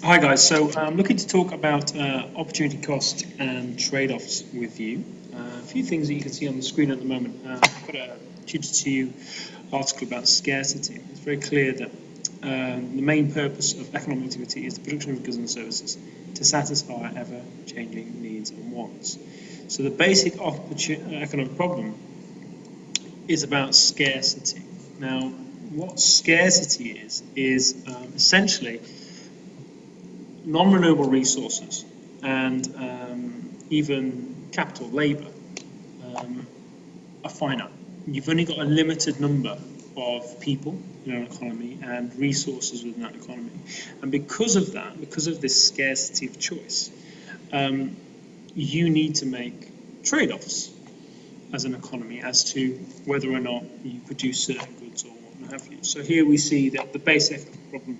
Hi guys, so I'm looking to talk about opportunity cost and trade-offs with you. A few things that you can see on the screen at the moment. I've got a Tutor 2 article about scarcity. It's very clear that the main purpose of economic activity is the production of goods and services to satisfy ever-changing needs and wants. So the basic economic problem is about scarcity. Now, what scarcity is essentially non-renewable resources and even capital, labour, are finite. You've only got a limited number of people in an economy and resources within that economy. And because of that, because of this scarcity of choice, you need to make trade-offs as an economy as to whether or not you produce certain goods or what have you. So here we see that the basic problem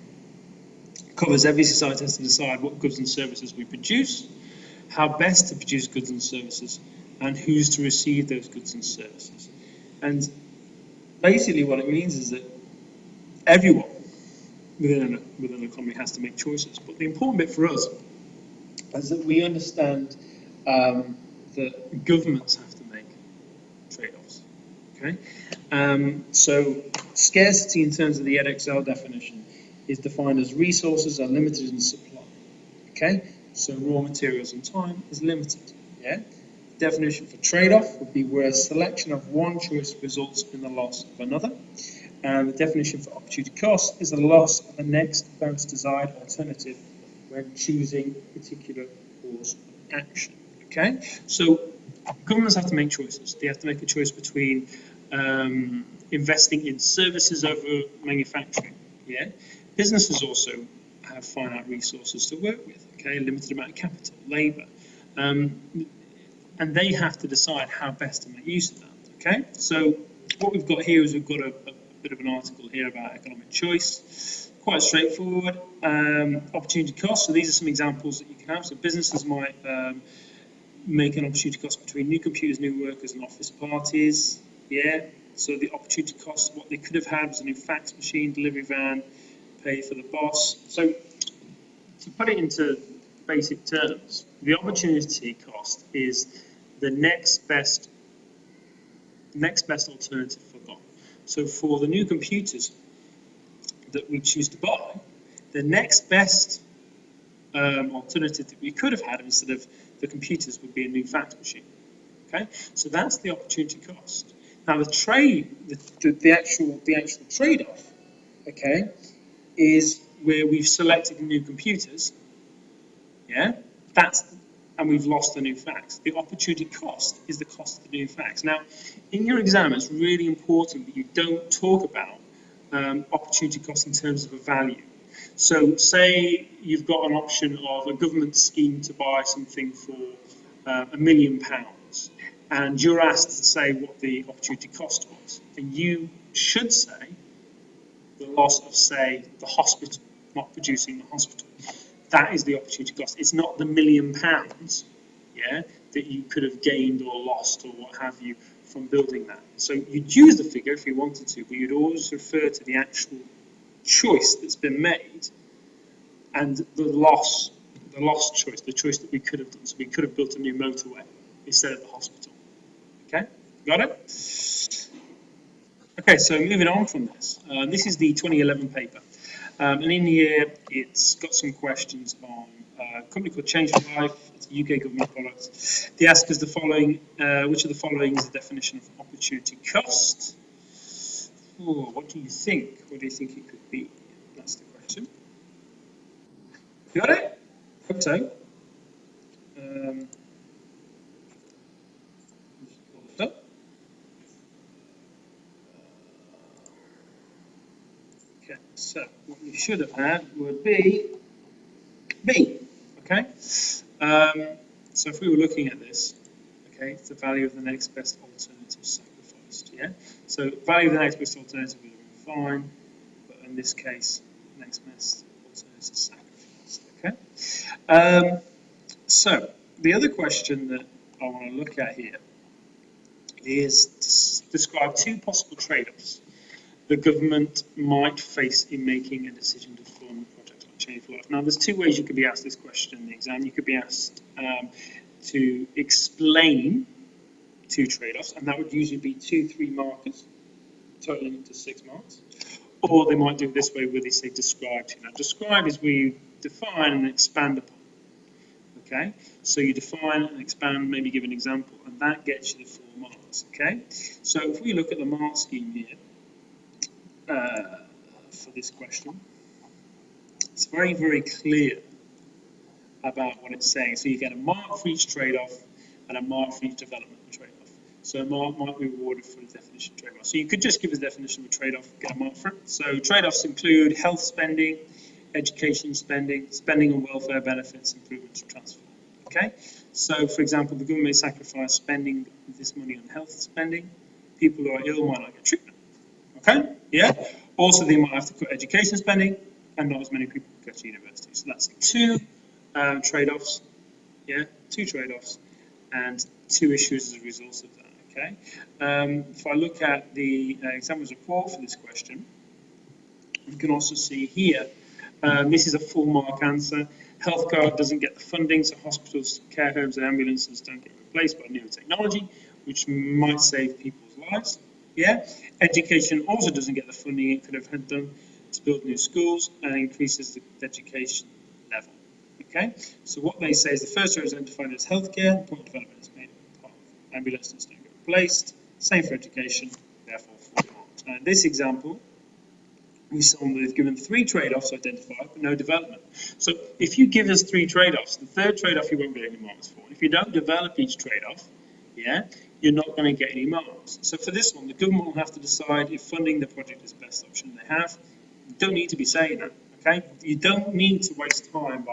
covers every society has to decide what goods and services we produce, how best to produce goods and services, and who's to receive those goods and services. And basically what it means is that everyone within an economy has to make choices. But the important bit for us is that we understand that governments have to make trade-offs. Okay, so scarcity in terms of the Edexcel definition is defined as resources are limited in supply. Okay, so raw materials and time is limited. Yeah. Definition for trade-off would be where a selection of one choice results in the loss of another. And the definition for opportunity cost is the loss of the next best desired alternative when choosing a particular course of action. Okay, so governments have to make choices. They have to make a choice between investing in services over manufacturing. Yeah, businesses also have finite resources to work with. Okay, a limited amount of capital, labour, and they have to decide how best to make use of that. Okay, so what we've got here is we've got a bit of an article here about economic choice. Quite straightforward. Opportunity cost. So these are some examples that you can have. So businesses might make an opportunity cost between new computers, new workers, and office parties. Yeah. So the opportunity cost, what they could have had was a new fax machine, delivery van, pay for the boss. So to put it into basic terms, the opportunity cost is the next best alternative forgone. So for the new computers that we choose to buy, the next best alternative that we could have had instead of the computers would be a new fax machine. Okay, so that's the opportunity cost. Now the actual trade-off, okay, is where we've selected new computers. Yeah, and we've lost the new fax. The opportunity cost is the cost of the new fax. Now, in your exam, it's really important that you don't talk about opportunity cost in terms of a value. So say you've got an option of a government scheme to buy something for £1 million, and you're asked to say what the opportunity cost was. And you should say the loss of, say, the hospital, not producing the hospital. That is the opportunity cost. It's not the £1 million, yeah, that you could have gained or lost or what have you from building that. So you'd use the figure if you wanted to, but you'd always refer to the actual choice that's been made and the lost choice, the choice that we could have done. So we could have built a new motorway instead of the hospital. Okay, got it? Okay, so moving on from this. This is the 2011 paper. And in here, it's got some questions on a company called Change for Life. It's a UK government product. They ask us the following, which of the following is the definition of opportunity cost? Oh, what do you think? What do you think it could be? That's the question. You got it? Hope so. Okay, so what you should have had would be B. Okay. So if we were looking at this, okay, it's the value of the next best alternative sacrificed. Yeah. So value of the next best alternative would have been fine, but in this case, next best alternative sacrificed. Okay. So the other question that I want to look at here is to describe two possible trade-offs the government might face in making a decision to fund a project like change for life. Now, there's two ways you could be asked this question in the exam. You could be asked to explain two trade-offs, and that would usually be 2-3 markers, totaling to 6 marks. Or they might do it this way where they say describe to. Now, describe is where you define and expand upon. Okay, so you define and expand, maybe give an example, and that gets you the 4 marks. Okay, so if we look at the mark scheme here for this question, it's very, very clear about what it's saying. So you get a mark for each trade-off and a mark for each development trade-off. So a mark might be rewarded for the definition of trade-off. So you could just give a definition of a trade-off, get a mark for it. So trade-offs include health spending, education spending, spending on welfare benefits, improvements, transfer. Okay, so for example, the government may sacrifice spending this money on health spending. People who are ill might not get treatment. Okay, yeah. Also, they might have to cut education spending, and not as many people go to university. So that's 2 trade-offs. Yeah, 2 trade-offs, and 2 issues as a result of that. Okay. If I look at the examiner's report for this question, you can also see here. This is a 4-mark answer. Healthcare doesn't get the funding, so hospitals, care homes, and ambulances don't get replaced by newer technology, which might save people's lives. Yeah. Education also doesn't get the funding it could have had done to build new schools and increases the education level. Okay. So what they say is the first row is identified as healthcare. Point development is made up of ambulances don't get replaced. Same for education. Therefore, 4 marks. Now, in this example, we've given 3 trade-offs identified, but no development. So if you give us 3 trade-offs, the 3rd trade-off you won't get any marks for. If you don't develop each trade-off, yeah, you're not going to get any marks. So for this one, the government will have to decide if funding the project is the best option they have. You don't need to be saying that, okay? You don't need to waste time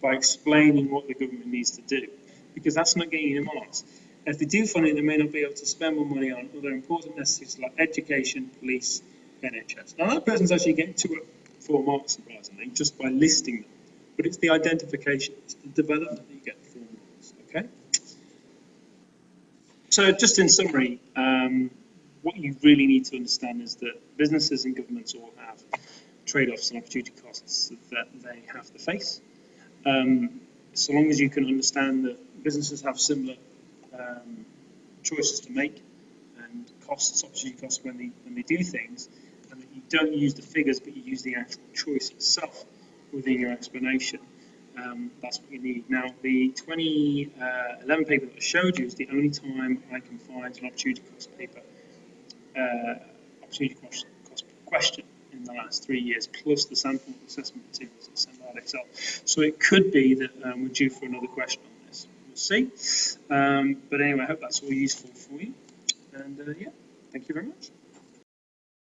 by explaining what the government needs to do, because that's not getting you marks. If they do funding, they may not be able to spend more money on other important necessities like education, police, NHS. Now that person's actually getting 2 or 4 marks, surprisingly, just by listing them. But it's the identification, it's the development that you get 4 marks. Okay. So just in summary, what you really need to understand is that businesses and governments all have trade-offs and opportunity costs that they have to face. So long as you can understand that businesses have similar choices to make and costs, opportunity costs when they do things, and that you don't use the figures but you use the actual choice itself within your explanation, that's what you need. Now, the 2011 paper that I showed you is the only time I can find an opportunity cost paper, opportunity cost question in the last 3 years, plus the sample assessment materials that sent out Excel. So it could be that we're due for another question on this. We'll see. But anyway, I hope that's all useful for you. And yeah, thank you very much.